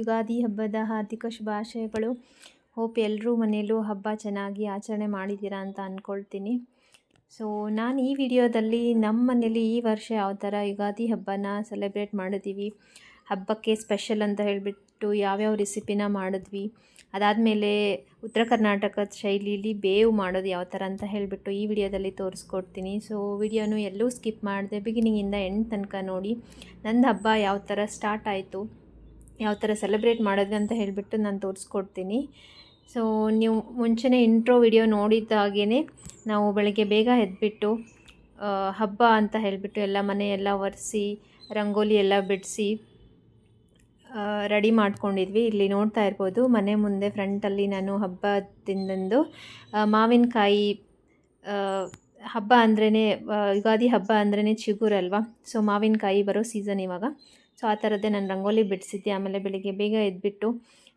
ಯುಗಾದಿ ಹಬ್ಬದ ಹಾರ್ದಿಕ ಶುಭಾಶಯಗಳು. ಹೋಪ್ ಎಲ್ಲರೂ ಮನೆಯಲ್ಲೂ ಹಬ್ಬ ಚೆನ್ನಾಗಿ ಆಚರಣೆ ಮಾಡಿದ್ದೀರಾ ಅಂತ ಅಂದ್ಕೊಳ್ತೀನಿ. ಸೊ ನಾನು ಈ ವಿಡಿಯೋದಲ್ಲಿ ನಮ್ಮ ಮನೇಲಿ ಈ ವರ್ಷ ಯಾವ ಥರ ಯುಗಾದಿ ಹಬ್ಬನ ಸೆಲೆಬ್ರೇಟ್ ಮಾಡಿದ್ದೀವಿ, ಹಬ್ಬಕ್ಕೆ ಸ್ಪೆಷಲ್ ಅಂತ ಹೇಳಿಬಿಟ್ಟು ಯಾವ್ಯಾವ ರೆಸಿಪಿನ ಮಾಡಿದ್ವಿ, ಅದಾದಮೇಲೆ ಉತ್ತರ ಕರ್ನಾಟಕದ ಶೈಲಿಲಿ ಬೇವು ಮಾಡೋದು ಯಾವ ಥರ ಅಂತ ಹೇಳಿಬಿಟ್ಟು ಈ ವಿಡಿಯೋದಲ್ಲಿ ತೋರಿಸ್ಕೊಡ್ತೀನಿ. ಸೊ ವಿಡಿಯೋನು ಎಲ್ಲೂ ಸ್ಕಿಪ್ ಮಾಡಿದೆ, ಬಿಗಿನಿಂಗಿಂದ ಎಂಡ್ ತನಕ ನೋಡಿ. ನಂದು ಹಬ್ಬ ಯಾವ ಥರ ಸ್ಟಾರ್ಟ್ ಆಯಿತು, ಯಾವ ಥರ ಸೆಲೆಬ್ರೇಟ್ ಮಾಡಿದ್ವಿ ಅಂತ ಹೇಳಿಬಿಟ್ಟು ನಾನು ತೋರಿಸ್ಕೊಡ್ತೀನಿ. ಸೊ ನೀವು ಮುಂಚೆನೇ ಇಂಟ್ರೋ ವಿಡಿಯೋ ನೋಡಿದಾಗೇ ನಾವು ಬೆಳಗ್ಗೆ ಬೇಗ ಎದ್ಬಿಟ್ಟು ಹಬ್ಬ ಅಂತ ಹೇಳಿಬಿಟ್ಟು ಎಲ್ಲ ಮನೆಯೆಲ್ಲ ಒರೆಸಿ ರಂಗೋಲಿ ಎಲ್ಲ ಬಿಡಿಸಿ ರೆಡಿ ಮಾಡ್ಕೊಂಡಿದ್ವಿ. ಇಲ್ಲಿ ನೋಡ್ತಾ ಇರ್ಬೋದು, ಮನೆ ಮುಂದೆ ಫ್ರಂಟಲ್ಲಿ ನಾನು ಹಬ್ಬದಿಂದಂದು ಮಾವಿನಕಾಯಿ, ಹಬ್ಬ ಅಂದ್ರೇ ಯುಗಾದಿ ಹಬ್ಬ ಅಂದ್ರೇ ಚಿಗುರಲ್ವ, ಸೊ ಮಾವಿನಕಾಯಿ ಬರೋ ಸೀಸನ್ ಇವಾಗ. ಸೊ ಆ ಥರದ್ದೇ ನಾನು ರಂಗೋಲಿ ಬಿಡಿಸಿದ್ದೆ. ಆಮೇಲೆ ಬೆಳಿಗ್ಗೆ ಬೇಗ ಎದ್ಬಿಟ್ಟು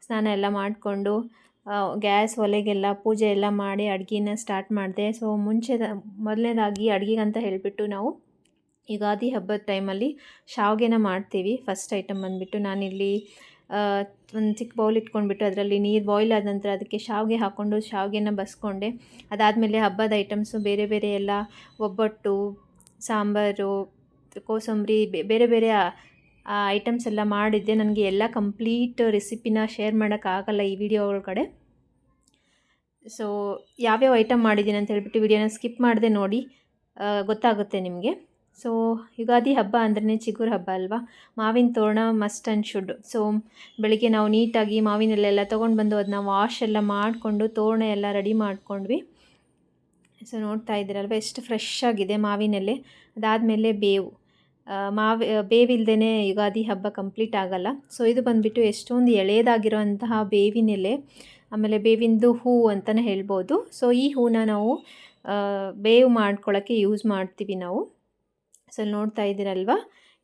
ಸ್ನಾನ ಎಲ್ಲ ಮಾಡಿಕೊಂಡು ಗ್ಯಾಸ್ ಒಲೆಗೆಲ್ಲ ಪೂಜೆ ಎಲ್ಲ ಮಾಡಿ ಅಡುಗೆನ ಸ್ಟಾರ್ಟ್ ಮಾಡಿದೆ. ಸೊ ಮೊದಲನೇದಾಗಿ ಅಡುಗೆಗೆ ಅಂತ ಹೇಳಿಬಿಟ್ಟು ನಾವು ಯುಗಾದಿ ಹಬ್ಬದ ಟೈಮಲ್ಲಿ ಶಾವಿಗೆನ ಮಾಡ್ತೀವಿ. ಫಸ್ಟ್ ಐಟಮ್ ಬಂದುಬಿಟ್ಟು ನಾನಿಲ್ಲಿ ಒಂದು ಚಿಕ್ಕ ಬೌಲ್ ಇಟ್ಕೊಂಡ್ಬಿಟ್ಟು ಅದರಲ್ಲಿ ನೀರು ಬಾಯ್ಲ್ ಆದ ನಂತರ ಅದಕ್ಕೆ ಶಾವಿಗೆ ಹಾಕ್ಕೊಂಡು ಶಾವಿಗೆನ ಬಸ್ಕೊಂಡೆ. ಅದಾದಮೇಲೆ ಹಬ್ಬದ ಐಟಮ್ಸು ಬೇರೆ ಬೇರೆ ಎಲ್ಲ ಒಬ್ಬಟ್ಟು, ಸಾಂಬಾರು, ಕೋಸಂಬರಿ, ಬೇರೆ ಬೇರೆ ಐಟಮ್ಸ್ ಎಲ್ಲ ಮಾಡಿದ್ದೆ. ನನಗೆ ಎಲ್ಲ ಕಂಪ್ಲೀಟ್ ರೆಸಿಪಿನ ಶೇರ್ ಮಾಡೋಕ್ಕಾಗಲ್ಲ ಈ ವಿಡಿಯೋ ಒಳಗಡೆ. ಸೊ ಯಾವ್ಯಾವ ಐಟಮ್ ಮಾಡಿದ್ದೀನಿ ಅಂತ ಹೇಳ್ಬಿಟ್ಟು ವಿಡಿಯೋನ ಸ್ಕಿಪ್ ಮಾಡದೆ ನೋಡಿ, ಗೊತ್ತಾಗುತ್ತೆ ನಿಮಗೆ. ಸೊ ಯುಗಾದಿ ಹಬ್ಬ ಅಂದ್ರೇ ಚಿಗುರು ಹಬ್ಬ ಅಲ್ವಾ, ಮಾವಿನ ತೋರಣ ಮಸ್ಟ್ ಆ್ಯಂಡ್ ಶುಡ್. ಸೊ ಬೆಳಿಗ್ಗೆ ನಾವು ನೀಟಾಗಿ ಮಾವಿನೆಲ್ಲ ತೊಗೊಂಡು ಬಂದು ಅದನ್ನ ವಾಶ್ ಎಲ್ಲ ಮಾಡಿಕೊಂಡು ತೋರಣ ಎಲ್ಲ ರೆಡಿ ಮಾಡ್ಕೊಂಡ್ವಿ. ಸೊ ನೋಡ್ತಾ ಇದ್ದೀರಲ್ವ ಎಷ್ಟು ಫ್ರೆಶ್ ಆಗಿದೆ ಮಾವಿನೆಲೆ. ಅದಾದಮೇಲೆ ಬೇವಿಲ್ದೇ ಯುಗಾದಿ ಹಬ್ಬ ಕಂಪ್ಲೀಟ್ ಆಗಲ್ಲ. ಸೊ ಇದು ಬಂದುಬಿಟ್ಟು ಎಷ್ಟೊಂದು ಎಳೆಯದಾಗಿರೋಂತಹ ಬೇವಿನೆಲೆ, ಆಮೇಲೆ ಬೇವಿಂದು ಹೂವು ಅಂತಲೇ ಹೇಳ್ಬೋದು. ಸೊ ಈ ಹೂವನ್ನ ನಾವು ಬೇವು ಮಾಡ್ಕೊಳ್ಳೋಕ್ಕೆ ಯೂಸ್ ಮಾಡ್ತೀವಿ ನಾವು. ಸೊ ನೋಡ್ತಾ ಇದ್ದೀರಲ್ವ,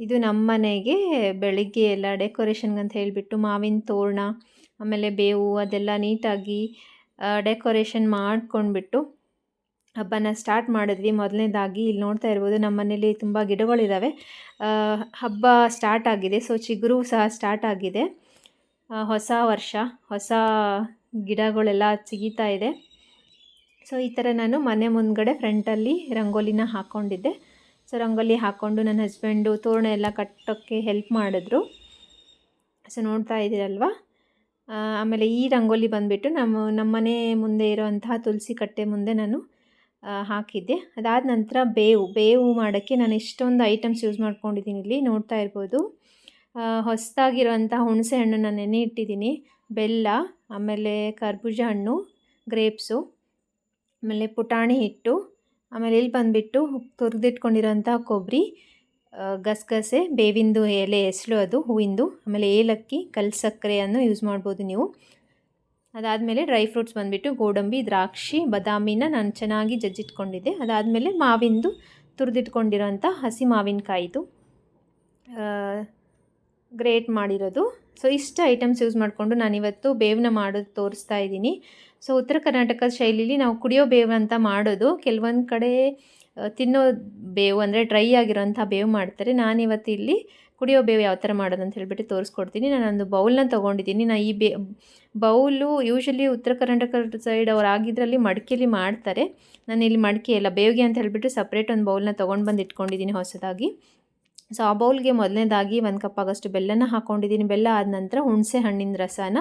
ಇದು ನಮ್ಮ ಮನೆಗೆ ಬೆಳಿಗ್ಗೆ ಎಲ್ಲ ಡೆಕೋರೇಷನ್ಗೆ ಅಂತ ಹೇಳಿಬಿಟ್ಟು ಮಾವಿನ ತೋರಣ ಆಮೇಲೆ ಬೇವು ಅದೆಲ್ಲ ನೀಟಾಗಿ ಡೆಕೋರೇಷನ್ ಮಾಡ್ಕೊಂಡ್ಬಿಟ್ಟು ಹಬ್ಬನ ಸ್ಟಾರ್ಟ್ ಮಾಡಿದ್ವಿ. ಮೊದಲನೇದಾಗಿ ಇಲ್ಲಿ ನೋಡ್ತಾ ಇರ್ಬೋದು, ನಮ್ಮ ಮನೇಲಿ ತುಂಬ ಗಿಡಗಳಿದ್ದಾವೆ. ಹಬ್ಬ ಸ್ಟಾರ್ಟ್ ಆಗಿದೆ. ಸೊ ಚಿಗುರು ಸಹ ಸ್ಟಾರ್ಟ್ ಆಗಿದೆ. ಹೊಸ ವರ್ಷ, ಹೊಸ ಗಿಡಗಳೆಲ್ಲ ಚಿಗಿತಾ ಇದೆ. ಸೊ ಈ ಥರ ನಾನು ಮನೆ ಮುಂದ್ಗಡೆ ಫ್ರಂಟಲ್ಲಿ ರಂಗೋಲಿನ ಹಾಕ್ಕೊಂಡಿದ್ದೆ. ಸೊ ರಂಗೋಲಿ ಹಾಕ್ಕೊಂಡು ನನ್ನ ಹಸ್ಬೆಂಡು ತೋರಣ ಎಲ್ಲ ಕಟ್ಟೋಕ್ಕೆ ಹೆಲ್ಪ್ ಮಾಡಿದ್ರು. ಸೊ ನೋಡ್ತಾ ಇದ್ದೀರಲ್ವ. ಆಮೇಲೆ ಈ ರಂಗೋಲಿ ಬಂದುಬಿಟ್ಟು ನಮ್ಮ ಮನೆ ಮುಂದೆ ಇರೋವಂತಹ ತುಳಸಿ ಕಟ್ಟೆ ಮುಂದೆ ನಾನು ಹಾಕಿದ್ದೆ. ಅದಾದ ನಂತರ ಬೇವು ಮಾಡೋಕ್ಕೆ ನಾನು ಎಷ್ಟೊಂದು ಐಟಮ್ಸ್ ಯೂಸ್ ಮಾಡ್ಕೊಂಡಿದ್ದೀನಿ. ಇಲ್ಲಿ ನೋಡ್ತಾ ಇರ್ಬೋದು, ಹೊಸದಾಗಿರೋಂಥ ಹುಣಸೆ ಹಣ್ಣನ್ನು ನೆನೆ ಇಟ್ಟಿದ್ದೀನಿ, ಬೆಲ್ಲ, ಆಮೇಲೆ ಕರ್ಬೂಜ ಹಣ್ಣು, ಗ್ರೇಪ್ಸು, ಆಮೇಲೆ ಪುಟಾಣಿ ಹಿಟ್ಟು, ಆಮೇಲೆ ಇಲ್ಲಿ ಬಂದುಬಿಟ್ಟು ತುರಿದಿಟ್ಕೊಂಡಿರೋಂಥ ಕೊಬ್ಬರಿ, ಗಸಗಸೆ, ಬೇವಿಂದು ಎಲೆ ಹೆಸಳು ಅದು ಹೂವಿಂದು, ಆಮೇಲೆ ಏಲಕ್ಕಿ, ಕಲ್ಲು ಸಕ್ಕರೆಯನ್ನು ಯೂಸ್ ಮಾಡ್ಬೋದು ನೀವು. ಅದಾದಮೇಲೆ ಡ್ರೈ ಫ್ರೂಟ್ಸ್ ಬಂದುಬಿಟ್ಟು ಗೋಡಂಬಿ, ದ್ರಾಕ್ಷಿ, ಬಾದಾಮಿನ ನಾನು ಚೆನ್ನಾಗಿ ಜಜ್ಜಿಟ್ಕೊಂಡಿದ್ದೆ. ಅದಾದಮೇಲೆ ಮಾವಿಂದು ತುರಿದಿಟ್ಕೊಂಡಿರೋಂಥ ಹಸಿ ಮಾವಿನಕಾಯಿದು ಗ್ರೇಟ್ ಮಾಡಿರೋದು. ಸೊ ಇಷ್ಟು ಐಟಮ್ಸ್ ಯೂಸ್ ಮಾಡಿಕೊಂಡು ನಾನಿವತ್ತು ಬೇವನ್ನ ಮಾಡೋದು ತೋರಿಸ್ತಾ ಇದ್ದೀನಿ. ಸೊ ಉತ್ತರ ಕರ್ನಾಟಕದ ಶೈಲಿಲಿ ನಾವು ಕುಡಿಯೋ ಬೇವು ಅಂತ ಮಾಡೋದು, ಕೆಲವೊಂದು ಕಡೆ ತಿನ್ನೋ ಬೇವು ಅಂದರೆ ಡ್ರೈ ಆಗಿರೋಂಥ ಬೇವು ಮಾಡ್ತಾರೆ. ನಾನಿವತ್ತು ಇಲ್ಲಿ ಕುಡಿಯೋ ಬೇವು ಯಾವ ಥರ ಮಾಡೋದು ಅಂತ ಹೇಳ್ಬಿಟ್ಟು ತೋರಿಸ್ಕೊಡ್ತೀನಿ. ನಾನೊಂದು ಬೌಲ್ನ ತೊಗೊಂಡಿದ್ದೀನಿ. ಈ ಬೌಲು ಯೂಶಲಿ ಉತ್ತರ ಕರ್ನಾಟಕದ ಸೈಡ್ ಅವ್ರು ಆಗಿದ್ರಲ್ಲಿ ಮಡಿಕೆಯಲ್ಲಿ ಮಾಡ್ತಾರೆ. ನಾನಿಲ್ಲಿ ಮಡಿಕೆ ಎಲ್ಲ ಬೇವಿಗೆ ಅಂತ ಹೇಳ್ಬಿಟ್ಟು ಸಪ್ರೇಟ್ ಒಂದು ಬೌಲ್ನ ತೊಗೊಂಡು ಬಂದು ಇಟ್ಕೊಂಡಿದ್ದೀನಿ ಹೊಸದಾಗಿ. ಸೊ ಆ ಬೌಲ್ಗೆ ಮೊದಲನೇದಾಗಿ 1 ಕಪ್ ಆಗೋಷ್ಟು ಬೆಲ್ಲನ ಹಾಕ್ಕೊಂಡಿದ್ದೀನಿ. ಬೆಲ್ಲ ಆದ ನಂತರ ಹುಣಸೆ ಹಣ್ಣಿನ ರಸನ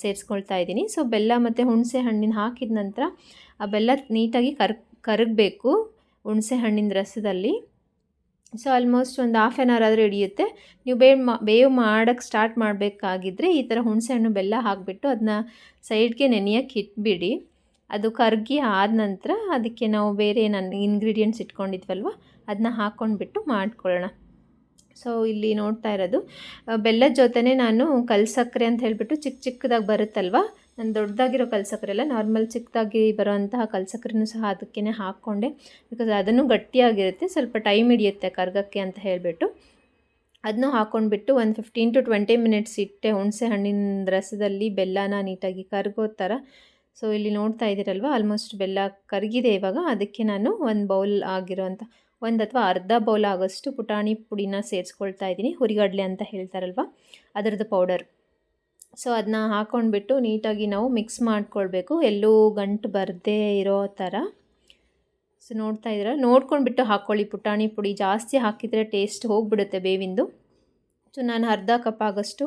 ಸೇರಿಸ್ಕೊಳ್ತಾ ಇದ್ದೀನಿ. ಸೊ ಬೆಲ್ಲ ಮತ್ತು ಹುಣಸೆ ಹಣ್ಣಿನ ಹಾಕಿದ ನಂತರ ಆ ಬೆಲ್ಲ ನೀಟಾಗಿ ಕರಗಬೇಕು ಹುಣಸೆ ಹಣ್ಣಿನ ರಸದಲ್ಲಿ. ಸೊ ಆಲ್ಮೋಸ್ಟ್ ಒಂದು ಹಾಫ್ ಆನ್ ಅವರ್ ಆದರೂ ಹಿಡಿಯುತ್ತೆ. ನೀವು ಬೇವು ಮಾಡೋಕ್ಕೆ ಸ್ಟಾರ್ಟ್ ಮಾಡಬೇಕಾಗಿದ್ದರೆ ಈ ಥರ ಹುಣಸೆ ಹಣ್ಣು ಬೆಲ್ಲ ಹಾಕಿಬಿಟ್ಟು ಅದನ್ನ ಸೈಡ್ಗೆ ನೆನೆಯೋಕ್ಕೆ ಇಟ್ಬಿಡಿ. ಅದು ಕರಗಿ ಆದ ನಂತರ ಅದಕ್ಕೆ ನಾವು ಬೇರೆ ಇಂಗ್ರೀಡಿಯೆಂಟ್ಸ್ ಇಟ್ಕೊಂಡಿದ್ವಲ್ವ ಅದನ್ನ ಹಾಕ್ಕೊಂಡ್ಬಿಟ್ಟು ಮಾಡ್ಕೊಳ್ಳೋಣ. ಸೊ ಇಲ್ಲಿ ನೋಡ್ತಾ ಇರೋದು ಬೆಲ್ಲದ ಜೊತೆನೇ ನಾನು ಕಲ್ಲು ಸಕ್ಕರೆ ಅಂತ ಹೇಳಿಬಿಟ್ಟು ಚಿಕ್ಕದಾಗಿ ಬರುತ್ತಲ್ವ, ನಾನು ದೊಡ್ಡದಾಗಿರೋ ಕಲ್ಲು ಸಕ್ಕರೆ ಅಲ್ಲ, ನಾರ್ಮಲ್ ಚಿಕ್ಕದಾಗಿ ಬರೋವಂತಹ ಕಲ್ಲು ಸಕ್ಕರೆನೂ ಸಹ ಅದಕ್ಕೇ ಹಾಕ್ಕೊಂಡೆ. ಬಿಕಾಸ್ ಅದನ್ನು ಗಟ್ಟಿಯಾಗಿರುತ್ತೆ, ಸ್ವಲ್ಪ ಟೈಮ್ ಹಿಡಿಯುತ್ತೆ ಕರ್ಗೋಕ್ಕೆ ಅಂತ ಹೇಳಿಬಿಟ್ಟು ಅದನ್ನೂ ಹಾಕ್ಕೊಂಡ್ಬಿಟ್ಟು ಒಂದು 15 to 20 ಮಿನಿಟ್ಸ್ ಇಟ್ಟೆ ಹುಣಸೆ ಹಣ್ಣಿನ ರಸದಲ್ಲಿ ಬೆಲ್ಲನ ನೀಟಾಗಿ ಕರಗೋ ಥರ. ಸೊ ಇಲ್ಲಿ ನೋಡ್ತಾ ಇದ್ದೀರಲ್ವ, ಆಲ್ಮೋಸ್ಟ್ ಬೆಲ್ಲ ಕರಗಿದೆ ಇವಾಗ. ಅದಕ್ಕೆ ನಾನು ಒಂದು ಬೌಲ್ ಆಗಿರೋಂಥ ಒಂದು ಅಥವಾ ಅರ್ಧ ಬೌಲ್ ಆಗೋಷ್ಟು ಪುಟಾಣಿ ಪುಡಿನ ಸೇರಿಸ್ಕೊಳ್ತಾ ಇದ್ದೀನಿ. ಹುರಿಗಡಲೆ ಅಂತ ಹೇಳ್ತಾರಲ್ವ ಅದರದ್ದು ಪೌಡರ್. ಸೊ ಅದನ್ನ ಹಾಕ್ಕೊಂಡ್ಬಿಟ್ಟು ನೀಟಾಗಿ ನಾವು ಮಿಕ್ಸ್ ಮಾಡ್ಕೊಳ್ಬೇಕು, ಎಲ್ಲೂ ಗಂಟು ಬರದೇ ಇರೋ ಥರ. ಸೊ ನೋಡ್ತಾ ಇದ್ದೀರಾ, ನೋಡ್ಕೊಂಡ್ಬಿಟ್ಟು ಹಾಕ್ಕೊಳ್ಳಿ. ಪುಟಾಣಿ ಪುಡಿ ಜಾಸ್ತಿ ಹಾಕಿದರೆ ಟೇಸ್ಟ್ ಹೋಗಿಬಿಡುತ್ತೆ ಬೇವಿಂದು. ಸೊ ನಾನು ಅರ್ಧ ಕಪ್ ಆಗೋಷ್ಟು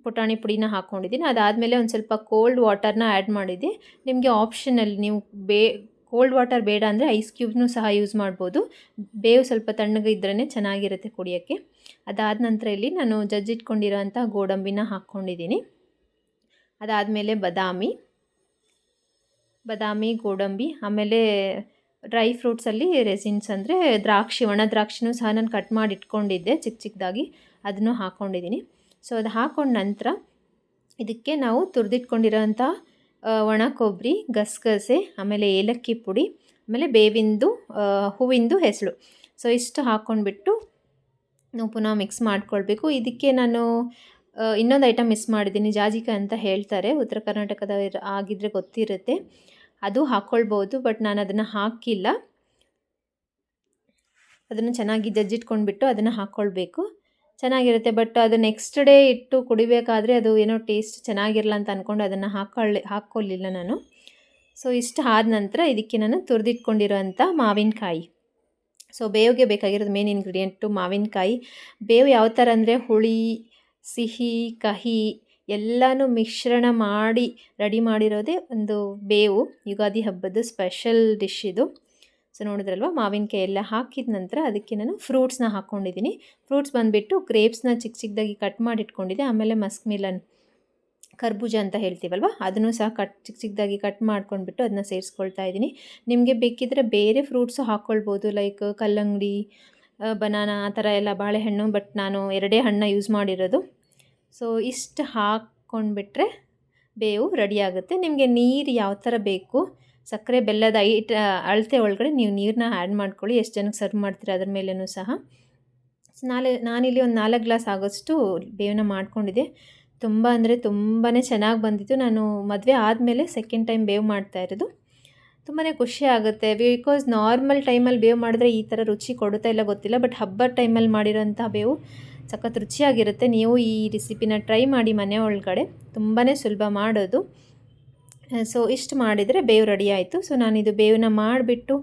ಪುಟಾಣಿ ಪುಡಿನ ಹಾಕ್ಕೊಂಡಿದ್ದೀನಿ. ಅದಾದಮೇಲೆ ಒಂದು ಸ್ವಲ್ಪ ಕೋಲ್ಡ್ ವಾಟರ್ನ ಆ್ಯಡ್ ಮಾಡಿದ್ದೆ. ನಿಮಗೆ ಆಪ್ಷನಲ್, ನೀವು ಕೋಲ್ಡ್ ವಾಟರ್ ಬೇಡ ಅಂದರೆ ಐಸ್ ಕ್ಯೂಬ್ನೂ ಸಹ ಯೂಸ್ ಮಾಡ್ಬೋದು. ಬೇವು ಸ್ವಲ್ಪ ತಣ್ಣಗೆ ಇದ್ರೇ ಚೆನ್ನಾಗಿರುತ್ತೆ ಕುಡಿಯೋಕ್ಕೆ. ಅದಾದ ನಂತರ ಇಲ್ಲಿ ನಾನು ಜಜ್ಜಿಟ್ಕೊಂಡಿರೋಂಥ ಗೋಡಂಬಿನ ಹಾಕ್ಕೊಂಡಿದ್ದೀನಿ. ಅದಾದಮೇಲೆ ಬಾದಾಮಿ, ಗೋಡಂಬಿ, ಆಮೇಲೆ ಡ್ರೈ ಫ್ರೂಟ್ಸಲ್ಲಿ ರೆಸಿನ್ಸ್ ಅಂದರೆ ದ್ರಾಕ್ಷಿ, ಒಣ ದ್ರಾಕ್ಷಿನೂ ಸಹ ನಾನು ಕಟ್ ಮಾಡಿ ಇಟ್ಕೊಂಡಿದ್ದೆ ಚಿಕ್ಕದಾಗಿ, ಅದನ್ನು ಹಾಕ್ಕೊಂಡಿದ್ದೀನಿ. ಸೊ ಅದು ಹಾಕ್ಕೊಂಡ ನಂತರ ಇದಕ್ಕೆ ನಾವು ತುರಿದಿಟ್ಕೊಂಡಿರೋಂಥ ಒಣ ಕೊಬ್ಬರಿ, ಗಸಗಸೆ, ಆಮೇಲೆ ಏಲಕ್ಕಿ ಪುಡಿ, ಆಮೇಲೆ ಬೇವಿಂದು ಹೂವಿಂದು ಹೆಸಳು, ಸೊ ಇಷ್ಟು ಹಾಕ್ಕೊಂಡ್ಬಿಟ್ಟು ನಾವು ಪುನಃ ಮಿಕ್ಸ್ ಮಾಡ್ಕೊಳ್ಬೇಕು. ಇದಕ್ಕೆ ನಾನು ಇನ್ನೊಂದು ಐಟಮ್ ಮಿಸ್ ಮಾಡಿದ್ದೀನಿ, ಜಾಜಿಕಾಯಿ ಅಂತ ಹೇಳ್ತಾರೆ, ಉತ್ತರ ಕರ್ನಾಟಕದ ಆಗಿದ್ದರೆ ಗೊತ್ತಿರುತ್ತೆ, ಅದು ಹಾಕ್ಕೊಳ್ಬೋದು. ಬಟ್ ನಾನು ಅದನ್ನು ಹಾಕಿಲ್ಲ. ಅದನ್ನು ಚೆನ್ನಾಗಿ ಜಜ್ಜಿಟ್ಕೊಂಡ್ಬಿಟ್ಟು ಅದನ್ನು ಹಾಕ್ಕೊಳ್ಬೇಕು, ಚೆನ್ನಾಗಿರುತ್ತೆ. ಬಟ್ ಅದು ನೆಕ್ಸ್ಟ್ ಡೇ ಇಟ್ಟು ಕುಡಿಬೇಕಾದ್ರೆ ಅದು ಏನೋ ಟೇಸ್ಟ್ ಚೆನ್ನಾಗಿರಲ್ಲ ಅಂತ ಅಂದ್ಕೊಂಡು ಅದನ್ನು ಹಾಕ್ಕೊಳ್ಳಿಲ್ಲ ನಾನು. ಸೊ ಇಷ್ಟು ಆದ ನಂತರ ಇದಕ್ಕೆ ನಾನು ತುರಿದಿಟ್ಕೊಂಡಿರೋಂಥ ಮಾವಿನಕಾಯಿ, ಸೊ ಬೇವಿಗೆ ಬೇಕಾಗಿರೋದು ಮೇನ್ ಇಂಗ್ರೀಡಿಯೆಂಟು ಮಾವಿನಕಾಯಿ. ಬೇವು ಯಾವ ಥರ ಅಂದರೆ ಹುಳಿ, ಸಿಹಿ, ಕಹಿ ಎಲ್ಲನೂ ಮಿಶ್ರಣ ಮಾಡಿ ರೆಡಿ ಮಾಡಿರೋದೇ ಒಂದು ಬೇವು. ಯುಗಾದಿ ಹಬ್ಬದ ಸ್ಪೆಷಲ್ ಡಿಶ್ ಇದು. ಸೊ ನೋಡಿದ್ರಲ್ವ, ಮಾವಿನಕಾಯಿ ಎಲ್ಲ ಹಾಕಿದ ನಂತರ ಅದಕ್ಕೆ ನಾನು ಫ್ರೂಟ್ಸ್ನ ಹಾಕ್ಕೊಂಡಿದ್ದೀನಿ. ಫ್ರೂಟ್ಸ್ ಬಂದುಬಿಟ್ಟು ಗ್ರೇಪ್ಸ್ನ ಚಿಕ್ಕದಾಗಿ ಕಟ್ ಮಾಡಿ ಇಟ್ಕೊಂಡಿದ್ದೆ. ಆಮೇಲೆ ಮಸ್ಕ್ ಮಿಲನ್, ಕರ್ಬೂಜ ಅಂತ ಹೇಳ್ತೀವಲ್ವ, ಅದನ್ನು ಸಹ ಚಿಕ್ಕದಾಗಿ ಕಟ್ ಮಾಡ್ಕೊಂಡ್ಬಿಟ್ಟು ಅದನ್ನ ಸೇರಿಸ್ಕೊಳ್ತಾ ಇದ್ದೀನಿ. ನಿಮಗೆ ಬೇಕಿದ್ದರೆ ಬೇರೆ ಫ್ರೂಟ್ಸು ಹಾಕ್ಕೊಳ್ಬೋದು, ಲೈಕ್ ಕಲ್ಲಂಗಡಿ, ಬನಾನಾ ಆ ಥರ ಎಲ್ಲ, ಬಾಳೆಹಣ್ಣು. ಬಟ್ ನಾನು 2 ಹಣ್ಣು ಯೂಸ್ ಮಾಡಿರೋದು. ಸೊ ಇಷ್ಟು ಹಾಕ್ಕೊಂಡ್ಬಿಟ್ರೆ ಬೇವು ರೆಡಿಯಾಗುತ್ತೆ. ನಿಮಗೆ ನೀರು ಯಾವ ಥರ ಬೇಕು, ಸಕ್ಕರೆ ಬೆಲ್ಲದ ಅಳತೆ ಒಳಗಡೆ ನೀವು ನೀರನ್ನ ಆ್ಯಡ್ ಮಾಡ್ಕೊಳ್ಳಿ, ಎಷ್ಟು ಜನಕ್ಕೆ ಸರ್ವ್ ಮಾಡ್ತೀರಾ ಅದ್ರ ಮೇಲೂ ಸಹ. ನಾನಿಲ್ಲಿ ಒಂದು 4 ಗ್ಲಾಸ್ ಆಗೋಷ್ಟು ಬೇವನ್ನ ಮಾಡ್ಕೊಂಡಿದ್ದೆ. ತುಂಬ ಅಂದರೆ ತುಂಬಾ ಚೆನ್ನಾಗಿ ಬಂದಿತ್ತು. ನಾನು ಮದುವೆ ಆದಮೇಲೆ ಸೆಕೆಂಡ್ ಟೈಮ್ ಬೇವು ಮಾಡ್ತಾಯಿರೋದು. ತುಂಬಾ ಖುಷಿ ಆಗುತ್ತೆ, ಬಿಕಾಸ್ ನಾರ್ಮಲ್ ಟೈಮಲ್ಲಿ ಬೇವು ಮಾಡಿದ್ರೆ ಈ ಥರ ರುಚಿ ಕೊಡುತ್ತಾ ಇಲ್ಲ ಗೊತ್ತಿಲ್ಲ, ಬಟ್ ಹಬ್ಬದ ಟೈಮಲ್ಲಿ ಮಾಡಿರೋಂಥ ಬೇವು ಸಖತ್ ರುಚಿಯಾಗಿರುತ್ತೆ. ನೀವು ಈ ರೆಸಿಪಿನ ಟ್ರೈ ಮಾಡಿ ಮನೆ ಒಳಗಡೆ, ತುಂಬಾ ಸುಲಭ ಮಾಡೋದು. ಸೊ ಇಷ್ಟು ಮಾಡಿದರೆ ಬೇವು ರೆಡಿ ಆಯಿತು. ಸೊ ನಾನಿದು ಬೇವನ್ನ ಮಾಡಿಬಿಟ್ಟು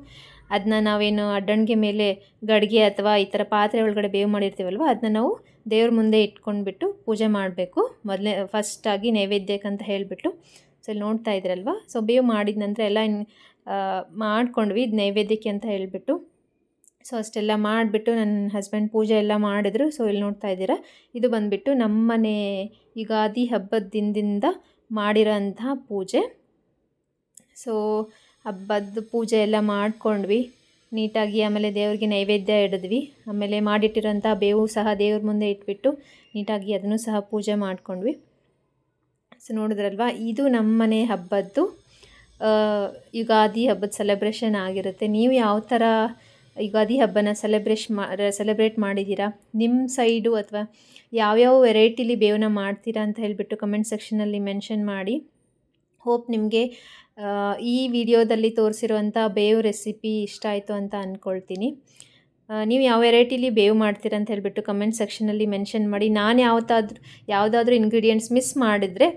ಅದನ್ನ ನಾವೇನು ಅಡ್ಡಣಿಗೆ ಮೇಲೆ ಗಡಿಗೆ ಅಥವಾ ಈ ಥರ ಪಾತ್ರೆ ಒಳಗಡೆ ಬೇವು ಮಾಡಿರ್ತೀವಲ್ವ, ಅದನ್ನ ನಾವು ದೇವ್ರ ಮುಂದೆ ಇಟ್ಕೊಂಡ್ಬಿಟ್ಟು ಪೂಜೆ ಮಾಡಬೇಕು. ಫಸ್ಟಾಗಿ ನೈವೇದ್ಯಕ್ಕಂತ ಹೇಳಿಬಿಟ್ಟು. ಸೊ ಇಲ್ಲಿ ನೋಡ್ತಾ ಇದ್ರಲ್ವ, ಸೊ ಬೇವು ಮಾಡಿದ ನಂತರ ಎಲ್ಲ ಮಾಡ್ಕೊಂಡ್ವಿ ಇದು ನೈವೇದ್ಯಕ್ಕೆ ಅಂತ ಹೇಳಿಬಿಟ್ಟು. ಸೊ ಅಷ್ಟೆಲ್ಲ ಮಾಡಿಬಿಟ್ಟು ನನ್ನ ಹಸ್ಬೆಂಡ್ ಪೂಜೆ ಎಲ್ಲ ಮಾಡಿದ್ರು. ಸೊ ಇಲ್ಲಿ ನೋಡ್ತಾ ಇದ್ದೀರಾ, ಇದು ಬಂದುಬಿಟ್ಟು ನಮ್ಮನೆ ಯುಗಾದಿ ಹಬ್ಬದ ದಿನದಿಂದ ಮಾಡಿರೋಂತಹ ಪೂಜೆ. ಸೊ ಹಬ್ಬದ ಪೂಜೆ ಎಲ್ಲ ಮಾಡ್ಕೊಂಡ್ವಿ ನೀಟಾಗಿ. ಆಮೇಲೆ ದೇವ್ರಿಗೆ ನೈವೇದ್ಯ ಇಡಿದ್ವಿ. ಆಮೇಲೆ ಮಾಡಿಟ್ಟಿರೋಂಥ ಬೇವು ಸಹ ದೇವ್ರ ಮುಂದೆ ಇಟ್ಬಿಟ್ಟು ನೀಟಾಗಿ ಅದನ್ನು ಸಹ ಪೂಜೆ ಮಾಡ್ಕೊಂಡ್ವಿ. ಸೊ ನೋಡಿದ್ರಲ್ವ, ಇದು ನಮ್ಮನೆ ಹಬ್ಬದ್ದು ಯುಗಾದಿ ಹಬ್ಬದ ಸೆಲೆಬ್ರೇಷನ್ ಆಗಿರುತ್ತೆ. ನೀವು ಯಾವ ಥರ ಯುಗಾದಿ ಹಬ್ಬನ ಸೆಲೆಬ್ರೇಟ್ ಮಾಡಿದ್ದೀರಾ, ನಿಮ್ಮ ಸೈಡು ಅಥವಾ ಯಾವ್ಯಾವ ವೆರೈಟಿಲಿ ಬೇವನ್ನ ಮಾಡ್ತೀರಾ ಅಂತ ಹೇಳಿಬಿಟ್ಟು ಕಮೆಂಟ್ ಸೆಕ್ಷನಲ್ಲಿ ಮೆನ್ಷನ್ ಮಾಡಿ. ಹೋಪ್ ನಿಮಗೆ ಈ ವಿಡಿಯೋದಲ್ಲಿ ತೋರಿಸಿರುವಂಥ ಬೇವು ರೆಸಿಪಿ ಇಷ್ಟ ಆಯಿತು ಅಂತ ಅಂದ್ಕೊಳ್ತೀನಿ. ನೀವು ಯಾವ ವೆರೈಟಿಲಿ ಬೇವು ಮಾಡ್ತೀರಾ ಅಂತ ಹೇಳಿಬಿಟ್ಟು ಕಮೆಂಟ್ ಸೆಕ್ಷನಲ್ಲಿ ಮೆನ್ಷನ್ ಮಾಡಿ. ನಾನು ಯಾವುದಾದ್ರೂ ಇಂಗ್ರೀಡಿಯೆಂಟ್ಸ್ ಮಿಸ್ ಮಾಡಿದರೆ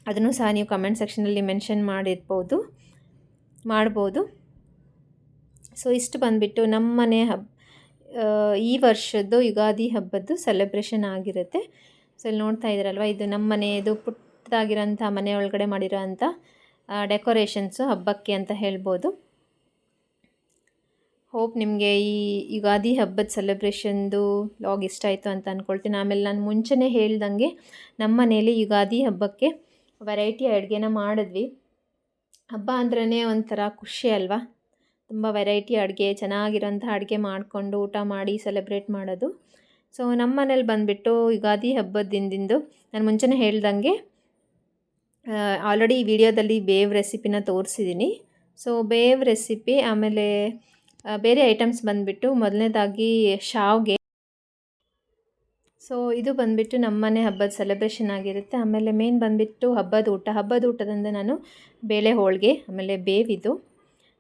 ಅದನ್ನು ಸಹ ನೀವು ಕಮೆಂಟ್ ಸೆಕ್ಷನಲ್ಲಿ ಮೆನ್ಷನ್ ಮಾಡ್ಬೋದು. ಸೊ ಇಷ್ಟು ಬಂದುಬಿಟ್ಟು ನಮ್ಮನೆ ಈ ವರ್ಷದ್ದು ಯುಗಾದಿ ಹಬ್ಬದ್ದು ಸೆಲೆಬ್ರೇಷನ್ ಆಗಿರುತ್ತೆ. ಸೊ ಇಲ್ಲಿ ನೋಡ್ತಾ ಇದ್ದೀರಲ್ವ, ಇದು ನಮ್ಮ ಮನೆಯದು ಪುಟ್ಟದಾಗಿರೋಂಥ ಮನೆ ಒಳಗಡೆ ಮಾಡಿರೋ ಅಂಥ ಡೆಕೋರೇಷನ್ಸು ಹಬ್ಬಕ್ಕೆ ಅಂತ ಹೇಳ್ಬೋದು. ಹೋಪ್ ನಿಮಗೆ ಈ ಯುಗಾದಿ ಹಬ್ಬದ ಸೆಲೆಬ್ರೇಷನ್ದು ವ್ಲಾಗ್ ಇಷ್ಟ ಆಯಿತು ಅಂತ ಅಂದ್ಕೊಳ್ತೀನಿ. ಆಮೇಲೆ ನಾನು ಮುಂಚೆನೇ ಹೇಳ್ದಂಗೆ ನಮ್ಮ ಮನೇಲಿ ಯುಗಾದಿ ಹಬ್ಬಕ್ಕೆ ವೆರೈಟಿ ಅಡುಗೆನ ಮಾಡಿದ್ವಿ. ಹಬ್ಬ ಅಂದ್ರೇ ಒಂಥರ ಖುಷಿ ಅಲ್ವಾ, ತುಂಬ ವೆರೈಟಿ ಅಡುಗೆ, ಚೆನ್ನಾಗಿರೋಂಥ ಅಡುಗೆ ಮಾಡಿಕೊಂಡು ಊಟ ಮಾಡಿ ಸೆಲೆಬ್ರೇಟ್ ಮಾಡೋದು. ಸೊ ನಮ್ಮ ಮನೇಲಿ ಬಂದುಬಿಟ್ಟು ಯುಗಾದಿ ಹಬ್ಬದ ದಿನದಿಂದು ನಾನು ಮುಂಚೆನೇ ಹೇಳ್ದಂಗೆ ಆಲ್ರೆಡಿ ಈ ವಿಡಿಯೋದಲ್ಲಿ ಬೇವು ರೆಸಿಪಿನ ತೋರಿಸಿದ್ದೀನಿ. ಸೊ ಬೇವು ರೆಸಿಪಿ, ಆಮೇಲೆ ಬೇರೆ ಐಟಮ್ಸ್ ಬಂದುಬಿಟ್ಟು ಮೊದಲನೇದಾಗಿ ಶಾವಿಗೆ. ಸೊ ಇದು ಬಂದುಬಿಟ್ಟು ನಮ್ಮನೆ ಹಬ್ಬದ ಸೆಲೆಬ್ರೇಷನ್ ಆಗಿರುತ್ತೆ. ಆಮೇಲೆ ಮೇನ್ ಬಂದುಬಿಟ್ಟು ಹಬ್ಬದ ಊಟದಿಂದ ನಾನು ಬೇಳೆ ಹೋಳಿಗೆ, ಆಮೇಲೆ ಬೇವಿದು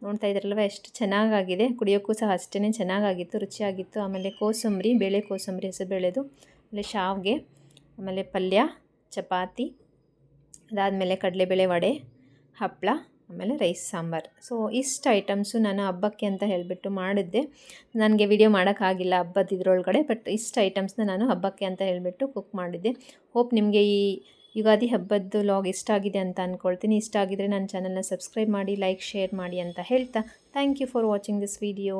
ನೋಡ್ತಾ ಇದ್ರಲ್ವ ಎಷ್ಟು ಚೆನ್ನಾಗಾಗಿದೆ, ಕುಡಿಯೋಕ್ಕೂ ಸಹ ಅಷ್ಟೇ ಚೆನ್ನಾಗಾಗಿತ್ತು, ರುಚಿಯಾಗಿತ್ತು. ಆಮೇಲೆ ಕೋಸಂಬರಿ, ಬೇಳೆ ಕೋಸಂಬರಿ, ಹೆಸರುಬೇಳೆದು, ಆಮೇಲೆ ಶಾವಿಗೆ, ಆಮೇಲೆ ಪಲ್ಯ, ಚಪಾತಿ, ಅದಾದಮೇಲೆ ಕಡಲೆಬೇಳೆ ವಡೆ, ಹಪ್ಪಳ, ಆಮೇಲೆ ರೈಸ್ ಸಾಂಬಾರು. ಸೊ ಇಷ್ಟು ಐಟಮ್ಸು ನಾನು ಹಬ್ಬಕ್ಕೆ ಅಂತ ಹೇಳಿಬಿಟ್ಟು ಮಾಡಿದ್ದೆ. ನನಗೆ ವಿಡಿಯೋ ಮಾಡೋಕ್ಕಾಗಿಲ್ಲ ಹಬ್ಬದ ಇದರೊಳಗಡೆ, ಬಟ್ ಇಷ್ಟು ಐಟಮ್ಸ್ನ ನಾನು ಹಬ್ಬಕ್ಕೆ ಅಂತ ಹೇಳಿಬಿಟ್ಟು ಕುಕ್ ಮಾಡಿದ್ದೆ. ಹೋಪ್ ನಿಮಗೆ ಈ ಯುಗಾದಿ ಹಬ್ಬದ ವ್ಲಾಗ್ ಇಷ್ಟ ಆಗಿದೆ ಅಂತ ಅಂದ್ಕೊಳ್ತೀನಿ. ಇಷ್ಟ ಆಗಿದರೆ ನನ್ನ ಚಾನಲ್ನ ಸಬ್ಸ್ಕ್ರೈಬ್ ಮಾಡಿ, ಲೈಕ್, ಶೇರ್ ಮಾಡಿ ಅಂತ ಹೇಳ್ತಾ thank you for watching this video.